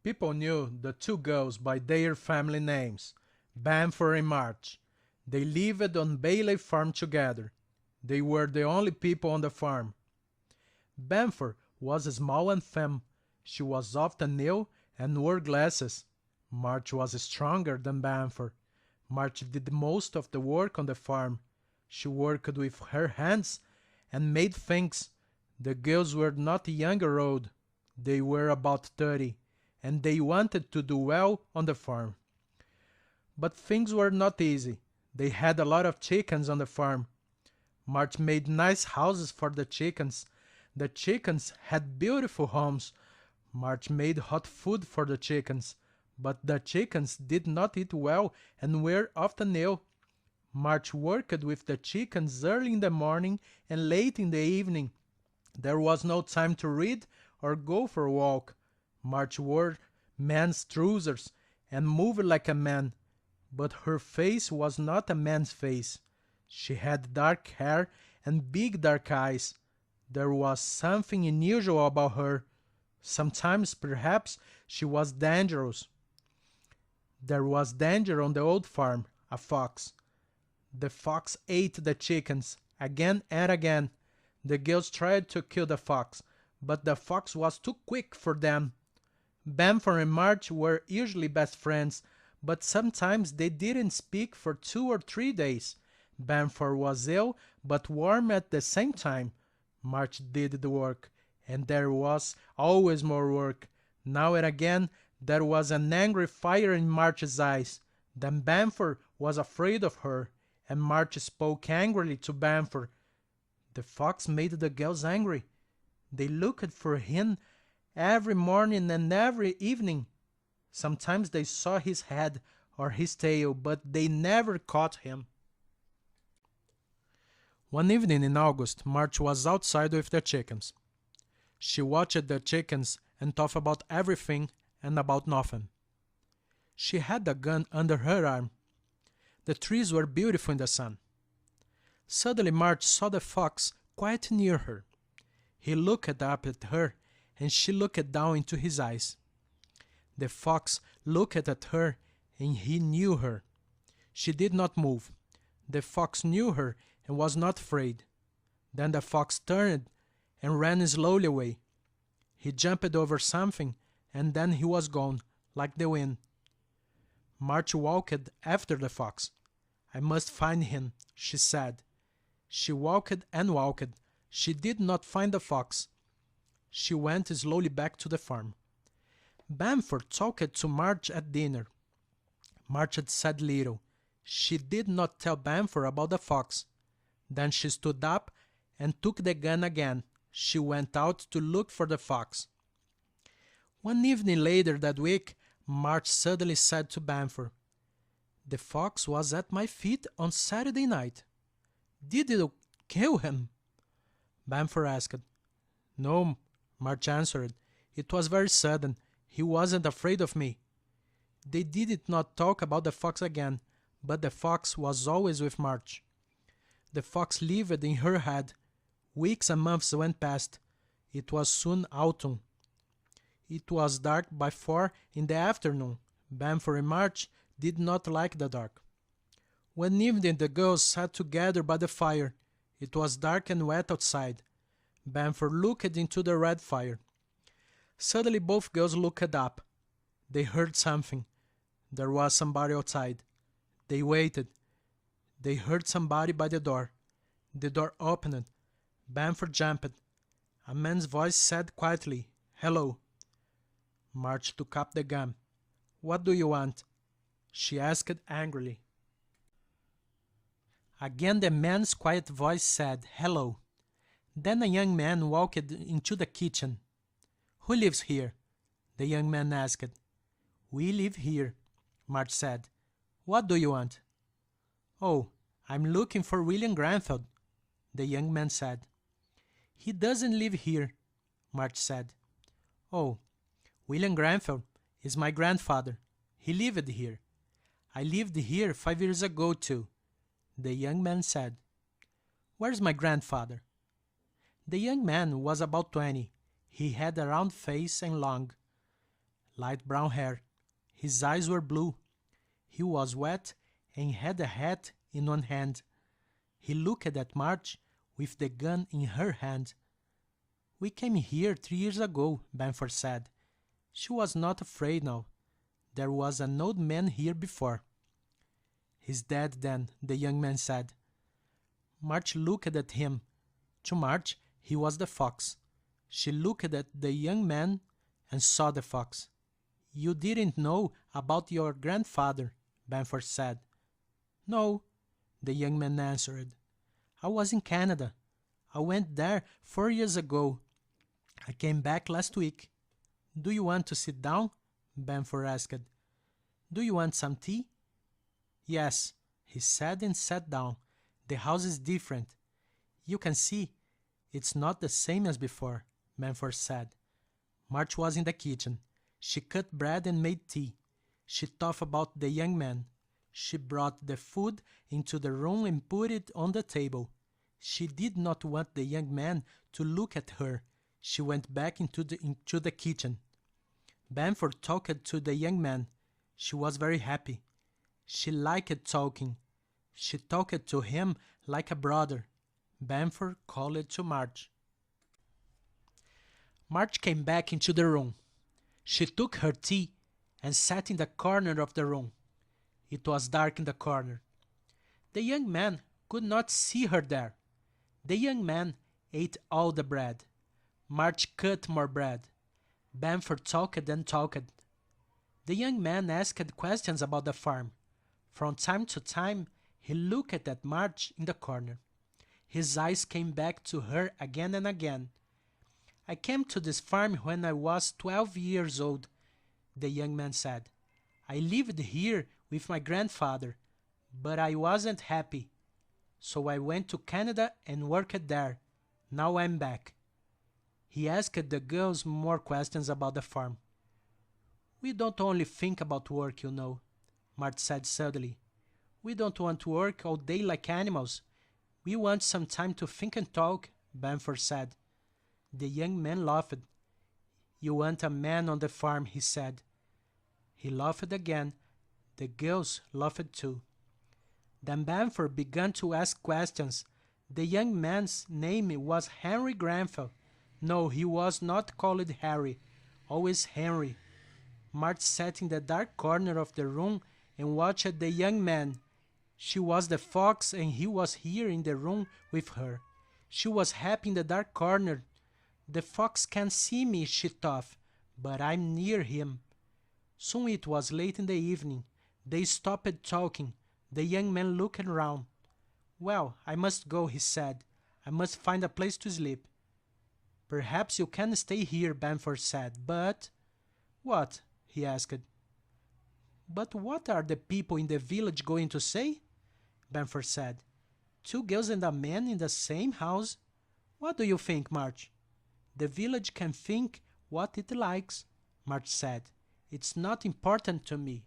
People knew the two girls by their family names, Banford and March. They lived on Bailey Farm together. They were the only people on the farm. Banford was small and thin. She was often ill and wore glasses. March was stronger than Banford. March did most of the work on the farm. She worked with her hands and made things. The girls were not young or old. They were about 30, and they wanted to do well on the farm. But things were not easy. They had a lot of chickens on the farm. March made nice houses for the chickens. The chickens had beautiful homes. March made hot food for the chickens, but the chickens did not eat well and were often ill. March worked with the chickens early in the morning and late in the evening. There was no time to read or go for a walk. March wore man's trousers and moved like a man, but her face was not a man's face. She had dark hair and big dark eyes. There was something unusual about her. Sometimes, perhaps, she was dangerous. There was danger on the old farm, a fox. The fox ate the chickens again and again. The girls tried to kill the fox, but the fox was too quick for them. Banford and March were usually best friends, but sometimes they didn't speak for 2 or 3 days. Banford was ill, but warm at the same time. March did the work, and there was always more work. Now and again there was an angry fire in March's eyes. Then Banford was afraid of her, and March spoke angrily to Banford. The fox made the girls angry. They looked for him every morning and every evening. Sometimes they saw his head or his tail, but they never caught him. One evening in August, March was outside with the chickens. She watched the chickens and thought about everything and about nothing. She had a gun under her arm. The trees were beautiful in the sun. Suddenly March saw the fox quite near her. He looked up at her, and she looked down into his eyes. The fox looked at her, and he knew her. She did not move. The fox knew her and was not afraid. Then the fox turned and ran slowly away. He jumped over something, and then he was gone, like the wind. March walked after the fox. "I must find him," she said. She walked and walked. She did not find the fox. She went slowly back to the farm. Banford talked to March at dinner. March had said little. She did not tell Banford about the fox. Then she stood up and took the gun again. She went out to look for the fox. One evening later that week, March suddenly said to Banford, "The fox was at my feet on Saturday night. Did you kill him?" Banford asked. "No," March answered. "It was very sudden. He wasn't afraid of me." They did not talk about the fox again, but the fox was always with March. The fox lived in her head. Weeks and months went past. It was soon autumn. It was dark by 4 in the afternoon. Banford and March did not like the dark. One evening the girls sat together by the fire. It was dark and wet outside. Banford looked into the red fire. Suddenly both girls looked up. They heard something. There was somebody outside. They waited. They heard somebody by the door. The door opened. Banford jumped. A man's voice said quietly, "Hello." March took up the gun. "What do you want?" she asked angrily. Again the man's quiet voice said, "Hello." Then a young man walked into the kitchen. "Who lives here?" the young man asked. "We live here," March said. "What do you want?" "Oh, I'm looking for William Granfield," the young man said. "He doesn't live here," March said. "Oh, William Granfield is my grandfather. He lived here. I lived here 5 years ago too," the young man said. "Where's my grandfather?" The young man was about 20. He had a round face and long, light brown hair. His eyes were blue. He was wet and had a hat in one hand. He looked at March with the gun in her hand. "We came here 3 years ago," Banford said. She was not afraid now. There was an old man here before. "He's dead then," the young man said. March looked at him. To March, he was the fox. She looked at the young man and saw the fox. "You didn't know about your grandfather," Banford said. "No," the young man answered. "I was in Canada. I went there 4 years ago. I came back last week." "Do you want to sit down?" Banford asked. "Do you want some tea?" "Yes," he said and sat down. "The house is different. You can see it's not the same as before," Banford said. March was in the kitchen. She cut bread and made tea. She talked about the young man. She brought the food into the room and put it on the table. She did not want the young man to look at her. She went back into the kitchen. Banford talked to the young man. She was very happy. She liked talking. She talked to him like a brother. Banford called to March. March came back into the room. She took her tea and sat in the corner of the room. It was dark in the corner. The young man could not see her there. The young man ate all the bread. March cut more bread. Banford talked and talked. The young man asked questions about the farm. From time to time, he looked at March in the corner. His eyes came back to her again and again. "I came to this farm when I was 12 years old," the young man said. "I lived here with my grandfather, but I wasn't happy. So I went to Canada and worked there. Now I'm back." He asked the girls more questions about the farm. "We don't only think about work, you know," March said suddenly. "We don't want to work all day like animals. We want some time to think and talk," Banford said. The young man laughed. "You want a man on the farm," he said. He laughed again. The girls laughed too. Then Banford began to ask questions. The young man's name was Henry Granville. No, he was not called Harry, always Henry. March sat in the dark corner of the room and watched the young man. She was the fox and he was here in the room with her. She was happy in the dark corner. "The fox can't see me," she thought, "but I'm near him." Soon it was late in the evening. They stopped talking. The young man looked around. "Well, I must go," he said. "I must find a place to sleep." "Perhaps you can stay here," Banford said, "but—" "What?" he asked. "But what are the people in the village going to say?" Banford said. "Two girls and a man in the same house. What do you think, March?" "The village can think what it likes," March said. "It's not important to me."